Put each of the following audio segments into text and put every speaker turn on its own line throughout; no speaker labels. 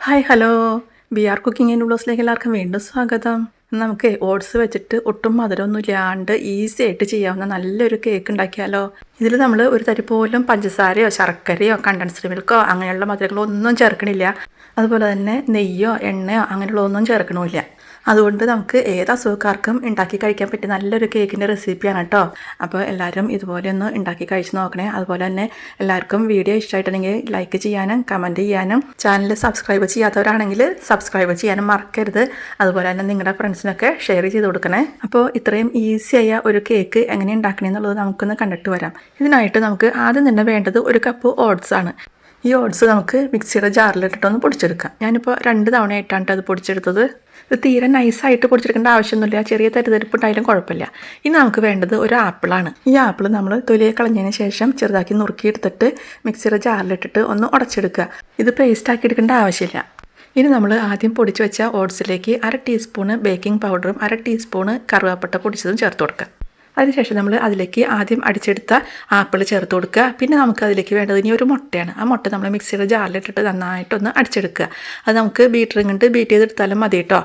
Hi hello BR cooking and വ്ളോഗ്സിലേക്ക് എല്ലാവർക്കും വീണ്ടും സ്വാഗതം. നമുക്ക് ഓട്സ് വെച്ചിട്ട് ഒട്ടും മധുരമൊന്നും ഇല്ലാണ്ട് ഈസി ആയിട്ട് ചെയ്യാവുന്ന നല്ലൊരു കേക്ക് ഉണ്ടാക്കിയാലോ. ഇതിൽ നമ്മൾ ഒരു തരി പോലും പഞ്ചസാരയോ ശർക്കരയോ കണ്ടൻസ്ഡ് മിൽക്കോ അങ്ങനെയുള്ള മധുരങ്ങളോ ഒന്നും ചേർക്കണില്ല. അതുപോലെ തന്നെ നെയ്യോ എണ്ണയോ അങ്ങനെയുള്ള ഒന്നും ചേർക്കണമില്ല. അതുകൊണ്ട് നമുക്ക് ഏത് അസുഖക്കാർക്കും ഉണ്ടാക്കി കഴിക്കാൻ പറ്റിയ നല്ലൊരു കേക്കിൻ്റെ റെസിപ്പിയാണ് കേട്ടോ. അപ്പോൾ എല്ലാവരും ഇതുപോലെ ഒന്ന് ഉണ്ടാക്കി കഴിച്ച് നോക്കണേ. അതുപോലെ തന്നെ എല്ലാവർക്കും വീഡിയോ ഇഷ്ടമായിട്ടുണ്ടെങ്കിൽ ലൈക്ക് ചെയ്യാനും കമൻറ്റ് ചെയ്യാനും ചാനൽ സബ്സ്ക്രൈബ് ചെയ്യാത്തവരാണെങ്കിൽ സബ്സ്ക്രൈബ് ചെയ്യാനും മറക്കരുത്. അതുപോലെ തന്നെ നിങ്ങളുടെ ഫ്രണ്ട്സിനൊക്കെ ഷെയർ ചെയ്ത് കൊടുക്കണേ. അപ്പോൾ ഇത്രയും ഈസിയായ ഒരു കേക്ക് എങ്ങനെ ഉണ്ടാക്കണേ എന്നുള്ളത് നമുക്കൊന്ന് കണ്ടിട്ട് വരാം. ഇതിനായിട്ട് നമുക്ക് ആദ്യം തന്നെ വേണ്ടത് 1 കപ്പ് ഓട്സ് ആണ്. ഈ ഓട്സ് നമുക്ക് മിക്സിയുടെ ജാറിലിട്ടിട്ടൊന്ന് പൊടിച്ചെടുക്കാം. ഞാനിപ്പോൾ 2 തവണയായിട്ടാണ് അത് പൊടിച്ചെടുത്തത്. ഇത് തീരെ നൈസായിട്ട് പൊടിച്ചെടുക്കേണ്ട ആവശ്യമൊന്നുമില്ല, ചെറിയ തരിതരിപ്പുണ്ടായാലും കുഴപ്പമില്ല. ഇനി നമുക്ക് വേണ്ടത് ഒരു ആപ്പിളാണ്. ഈ ആപ്പിൾ നമ്മൾ തൊലിയെ കളഞ്ഞതിന് ശേഷം ചെറുതാക്കി നുറുക്കിയെടുത്തിട്ട് മിക്സിയുടെ ജാറിലിട്ടിട്ട് ഒന്ന് ഉടച്ചെടുക്കുക. ഇത് പേസ്റ്റാക്കി എടുക്കേണ്ട ആവശ്യമില്ല. ഇനി നമ്മൾ ആദ്യം പൊടിച്ച് വെച്ച ഓട്സിലേക്ക് 1/2 ടീസ്പൂണ് ബേക്കിംഗ് പൗഡറും 1/2 ടീസ്പൂണ് കറുവാപ്പട്ട പൊടിച്ചതും ചേർത്ത് കൊടുക്കുക. അതിനുശേഷം നമ്മൾ അതിലേക്ക് ആദ്യം അടിച്ചെടുത്ത ആപ്പിൾ ചേർത്ത് കൊടുക്കുക. പിന്നെ നമുക്ക് അതിലേക്ക് വേണ്ടത് ഇനി ഒരു മുട്ടയാണ്. ആ മുട്ട നമ്മൾ മിക്സിയുടെ ജാറിലിട്ടിട്ട് നന്നായിട്ടൊന്ന് അടിച്ചെടുക്കുക. അത് നമുക്ക് ബീറ്ററും കൊണ്ട് ബീറ്റ് ചെയ്തെടുത്താലും മതി കേട്ടോ.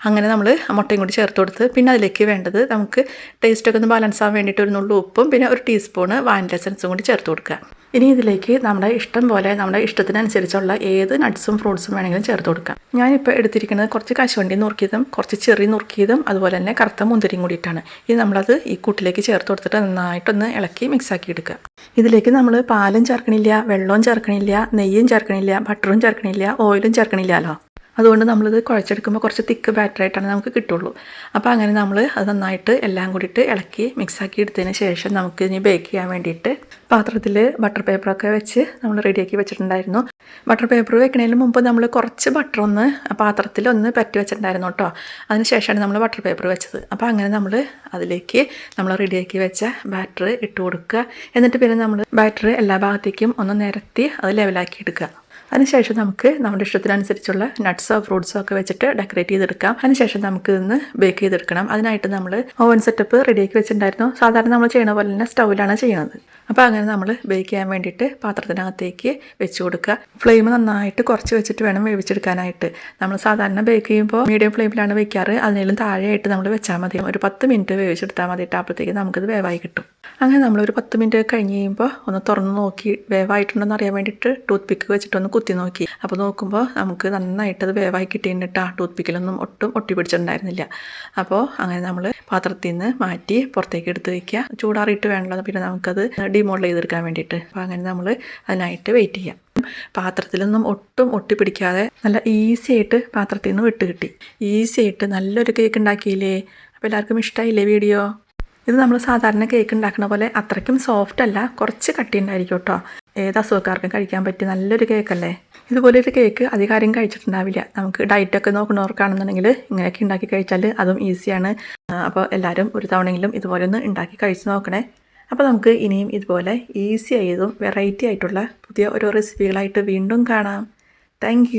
അങ്ങനെ നമ്മൾ മുട്ടയും കൂടി ചേർത്ത് കൊടുത്ത് പിന്നെ അതിലേക്ക് വേണ്ടത് നമുക്ക് ടേസ്റ്റൊക്കെ ഒന്ന് ബാലൻസ് ആവാൻ വേണ്ടിയിട്ട് ഒരു നുള്ളു ഉപ്പും പിന്നെ ഒരു ടീസ്പൂണ് വാനില എസൻസും കൂടി ചേർത്ത് കൊടുക്കുക. ഇനി ഇതിലേക്ക് നമ്മുടെ ഇഷ്ടം പോലെ നമ്മുടെ ഇഷ്ടത്തിനനുസരിച്ചുള്ള ഏത് നട്ട്സും ഫ്രൂട്ട്സും വേണമെങ്കിലും ചേർത്ത് കൊടുക്കാം. ഞാനിപ്പോൾ എടുത്തിരിക്കുന്നത് കുറച്ച് കശുവണ്ടി നുറുക്കിയതും കുറച്ച് ചെറി നുറുക്കിയതും അതുപോലെ തന്നെ കറുത്ത മുന്തിരിയും കൂടിയിട്ടാണ്. ഇത് നമ്മളത് ഈ കൂട്ടിലേക്ക് ചേർത്ത് കൊടുത്തിട്ട് നന്നായിട്ടൊന്ന് ഇളക്കി മിക്സാക്കി എടുക്കുക. ഇതിലേക്ക് നമ്മൾ പാലും ചേർക്കണില്ല, വെള്ളവും ചേർക്കണില്ല, നെയ്യും ചേർക്കണില്ല, ബട്ടറും ചേർക്കണില്ല, ഓയിലും ചേർക്കണില്ലല്ലോ. അതുകൊണ്ട് നമ്മളിത് കുഴച്ചെടുക്കുമ്പോൾ കുറച്ച് തിക്ക് ബാറ്ററായിട്ടാണ് നമുക്ക് കിട്ടുള്ളൂ. അപ്പോൾ അങ്ങനെ നമ്മൾ അത് നന്നായിട്ട് എല്ലാം കൂടിയിട്ട് ഇളക്കി മിക്സാക്കി എടുത്തതിന് ശേഷം നമുക്ക് ഇനി ബേക്ക് ചെയ്യാൻ വേണ്ടിയിട്ട് പാത്രത്തിൽ ബട്ടർ പേപ്പറൊക്കെ വെച്ച് നമ്മൾ റെഡിയാക്കി വെച്ചിട്ടുണ്ടായിരുന്നു. ബട്ടർ പേപ്പർ വെക്കുന്നതിന് മുമ്പ് നമ്മൾ കുറച്ച് ബട്ടർ ഒന്ന് പാത്രത്തിൽ ഒന്ന് പറ്റി വെച്ചിട്ടുണ്ടായിരുന്നു കേട്ടോ. അതിന് ശേഷമാണ് നമ്മൾ ബട്ടർ പേപ്പർ വെച്ചത്. അപ്പോൾ അങ്ങനെ നമ്മൾ അതിലേക്ക് നമ്മൾ റെഡിയാക്കി വെച്ച ബാറ്റർ ഇട്ട് കൊടുക്കുക. എന്നിട്ട് പിന്നെ നമ്മൾ ബാറ്റർ എല്ലാ ഭാഗത്തേക്കും ഒന്ന് നിരത്തി അത് ലെവലാക്കി എടുക്കുക. അതിനുശേഷം നമുക്ക് നമ്മുടെ ഇഷ്ടത്തിനനുസരിച്ചുള്ള നട്ട്സോ ഫ്രൂട്ട്സോ ഒക്കെ വെച്ചിട്ട് ഡെക്കറേറ്റ് ചെയ്തെടുക്കാം. അതിനുശേഷം നമുക്ക് ഇന്ന് ബേക്ക് ചെയ്തെടുക്കണം. അതിനായിട്ട് നമ്മൾ ഓവൻ സെറ്റപ്പ് റെഡിയാക്കി വെച്ചിട്ടുണ്ടായിരുന്നു. സാധാരണ നമ്മൾ ചെയ്യണ പോലെ തന്നെ സ്റ്റൗവിലാണ് ചെയ്യുന്നത്. അപ്പോൾ അങ്ങനെ നമ്മൾ ബേക്ക് ചെയ്യാൻ വേണ്ടിയിട്ട് പാത്രത്തിനകത്തേക്ക് വെച്ച് കൊടുക്കുക. ഫ്ലെയിം നന്നായിട്ട് കുറച്ച് വെച്ചിട്ട് വേണം വേവിച്ചെടുക്കാനായിട്ട്. നമ്മൾ സാധാരണ ബേക്ക് ചെയ്യുമ്പോൾ മീഡിയം ഫ്ലെയിമിലാണ് വെക്കാറ്. അതിനേലും താഴെയായിട്ട് നമ്മൾ വെച്ചാൽ മതി. ഒരു 10 മിനിറ്റ് വേവിച്ചെടുത്താൽ മതിയിട്ട്. അപ്പോഴത്തേക്ക് നമുക്കിത് വേവായി കിട്ടും. അങ്ങനെ നമ്മളൊരു 10 മിനിറ്റ് കഴിഞ്ഞ് കഴിയുമ്പോൾ ഒന്ന് തുറന്ന് നോക്കി വേവായിട്ടുണ്ടെന്ന് അറിയാൻ വേണ്ടിയിട്ട് ടൂത്ത് പിക്ക് വെച്ചിട്ടൊന്ന് കുത്തി നോക്കി. അപ്പോൾ നോക്കുമ്പോൾ നമുക്ക് നന്നായിട്ടത് വേവായി കിട്ടിയിട്ട് ടൂത്ത് പിക്കിലൊന്നും ഒട്ടും ഒട്ടി പിടിച്ചിട്ടുണ്ടായിരുന്നില്ല. അപ്പോൾ അങ്ങനെ നമ്മൾ പാത്രത്തിൽ നിന്ന് മാറ്റി പുറത്തേക്ക് എടുത്ത് വയ്ക്കുക. ചൂടാറിയിട്ട് വേണമല്ലോ പിന്നെ നമുക്കത് ഡിമോൾഡ് ചെയ്തെടുക്കാൻ വേണ്ടിയിട്ട്. അപ്പോൾ അങ്ങനെ നമ്മൾ അതിനായിട്ട് വെയിറ്റ് ചെയ്യാം. പാത്രത്തിലൊന്നും ഒട്ടും ഒട്ടിപ്പിടിക്കാതെ നല്ല ഈസി ആയിട്ട് പാത്രത്തിൽ നിന്ന് വിട്ട് കിട്ടി. ഈസി ആയിട്ട് നല്ലൊരു കേക്ക് ഉണ്ടാക്കിയില്ലേ. അപ്പോൾ എല്ലാവർക്കും ഇഷ്ടമായില്ലേ വീഡിയോ? ഇത് നമ്മൾ സാധാരണ കേക്ക് ഉണ്ടാക്കുന്ന പോലെ അത്രയ്ക്കും സോഫ്റ്റ് അല്ല, കുറച്ച് കട്ടി ഉണ്ടായിരിക്കും കേട്ടോ. ഏത് അസുഖക്കാർക്കും കഴിക്കാൻ പറ്റിയ നല്ലൊരു കേക്കല്ലേ. ഇതുപോലൊരു കേക്ക് അധികാരം കഴിച്ചിട്ടുണ്ടാവില്ല. നമുക്ക് ഡയറ്റൊക്കെ നോക്കുന്നവർക്കാണെന്നുണ്ടെങ്കിൽ ഇങ്ങനെയൊക്കെ ഉണ്ടാക്കി കഴിച്ചാൽ അതും ഈസിയാണ്. അപ്പോൾ എല്ലാവരും ഒരു തവണയെങ്കിലും ഇതുപോലെ ഒന്ന് ഉണ്ടാക്കി കഴിച്ച് നോക്കണേ. അപ്പോൾ നമുക്ക് ഇനിയും ഇതുപോലെ ഈസി ആയതും വെറൈറ്റി ആയിട്ടുള്ള പുതിയ ഓരോ റെസിപ്പികളായിട്ട് വീണ്ടും കാണാം. താങ്ക്